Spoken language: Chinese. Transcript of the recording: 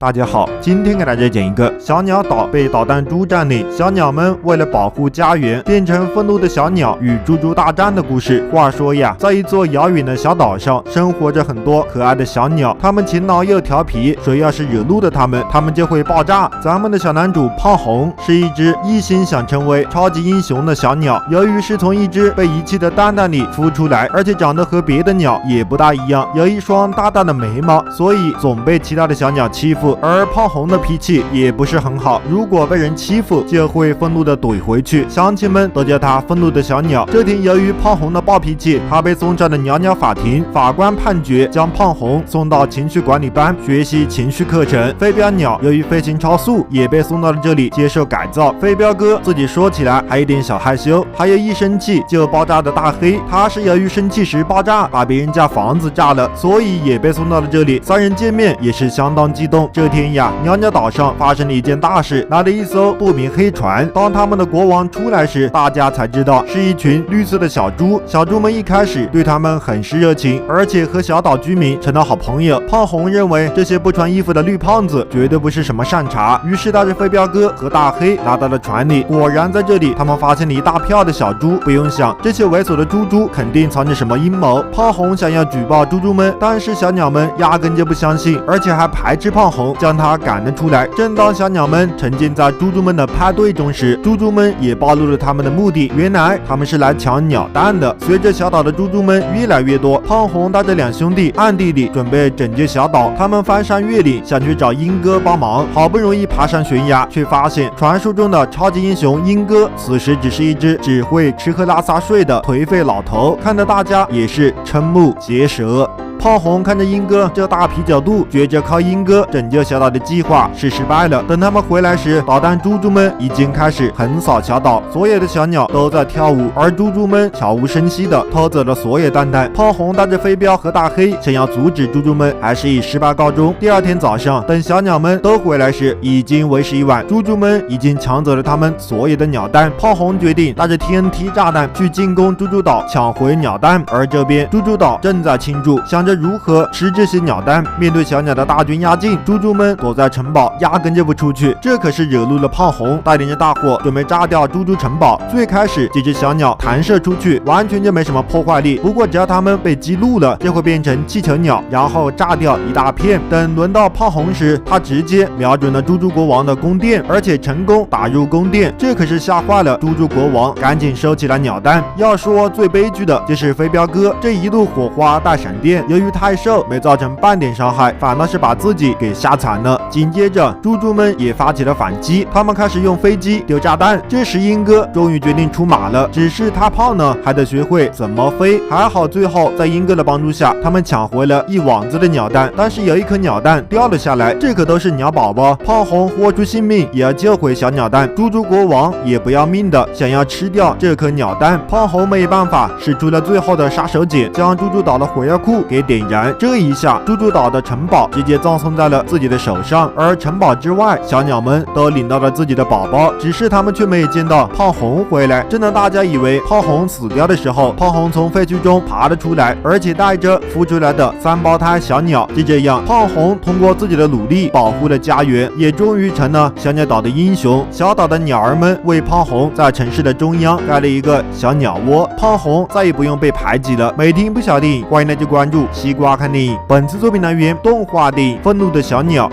大家好，今天给大家讲一个小鸟岛被导弹猪占领，小鸟们为了保护家园，变成愤怒的小鸟与猪猪大战的故事。话说呀，在一座遥远的小岛上，生活着很多可爱的小鸟，它们勤劳又调皮，谁要是惹怒了它们就会爆炸。咱们的小男主胖红是一只一心想成为超级英雄的小鸟，由于是从一只被遗弃的蛋蛋里孵出来，而且长得和别的鸟也不大一样，有一双大大的眉毛，所以总被其他的小鸟欺负。而胖红的脾气也不是很好，如果被人欺负就会愤怒的怼回去，乡亲们都叫他愤怒的小鸟。这天由于胖红的暴脾气，他被送上了鸟鸟法庭，法官判决将胖红送到情绪管理班学习情绪课程。飞镖鸟由于飞行超速，也被送到了这里接受改造。飞镖哥自己说起来还有点小害羞。还有一生气就爆炸的大黑，他是由于生气时爆炸把别人家房子炸了，所以也被送到了这里。三人见面也是相当激动。这天呀，鸟鸟岛上发生了一件大事，来了一艘不明黑船。当他们的国王出来时，大家才知道是一群绿色的小猪。小猪们一开始对他们很是热情，而且和小岛居民成了好朋友。胖红认为这些不穿衣服的绿胖子绝对不是什么善茬，于是带着飞镖哥和大黑来到了船里。果然在这里他们发现了一大票的小猪，不用想，这些猥琐的猪猪肯定藏着什么阴谋。胖红想要举报猪猪们，但是小鸟们压根就不相信，而且还排斥胖红，将他赶了出来。正当小鸟们沉浸在猪猪们的派对中时，猪猪们也暴露了他们的目的，原来他们是来抢鸟蛋的。随着小岛的猪猪们越来越多，胖红带着两兄弟暗地里准备拯救小岛。他们翻山越岭想去找鹰哥帮忙，好不容易爬上悬崖，却发现传说中的超级英雄鹰哥此时只是一只只会吃喝拉撒睡的颓废老头，看得大家也是瞠目结舌。胖红看着鹰哥这大啤酒肚，觉着靠鹰哥拯救小岛的计划是失败了。等他们回来时，导弹猪猪们已经开始横扫小岛，所有的小鸟都在跳舞，而猪猪们悄无声息地偷走了所有蛋蛋。胖红带着飞镖和大黑想要阻止猪猪们，还是以失败告终。第二天早上，等小鸟们都回来时，已经为时已晚，猪猪们已经抢走了他们所有的鸟蛋。胖红决定带着 TNT 炸弹去进攻猪猪岛，抢回鸟蛋。而这边猪猪岛正在庆祝，想着如何吃这些鸟蛋。面对小鸟的大军压境，猪猪们躲在城堡，压根就不出去。这可是惹怒了胖红，带领着大伙准备炸掉猪猪城堡。最开始几只小鸟弹射出去，完全就没什么破坏力，不过只要它们被激怒了，就会变成气球鸟，然后炸掉一大片。等轮到胖红时，他直接瞄准了猪猪国王的宫殿，而且成功打入宫殿，这可是吓坏了猪猪国王，赶紧收起了鸟蛋。要说最悲剧的就是飞镖哥，这一路火花带闪电，由于太瘦没造成半点伤害，反倒是把自己给吓惨了。紧接着猪猪们也发起了反击，他们开始用飞机丢炸弹。这时鹰哥终于决定出马了，只是他胖呢，还得学会怎么飞。还好最后在鹰哥的帮助下，他们抢回了一网子的鸟蛋，但是有一颗鸟蛋掉了下来，这可都是鸟宝宝。胖红豁出性命也要救回小鸟蛋，猪猪国王也不要命的想要吃掉这颗鸟蛋。胖红没办法，使出了最后的杀手锏，将猪猪岛的火药库给点燃。这一下猪猪岛的城堡直接葬送在了自己的手上，而城堡之外小鸟们都领到了自己的宝宝，只是他们却没有见到胖红回来。正当大家以为胖红死掉的时候，胖红从废墟中爬了出来，而且带着孵出来的3胞胎小鸟。就这样，胖红通过自己的努力保护了家园，也终于成了小鸟岛的英雄。小岛的鸟儿们为胖红在城市的中央盖了一个小鸟窝，胖红再也不用被排挤了。每天不小电影，欢迎大家关注西瓜看电影。本次作品来源动画电影《愤怒的小鸟》。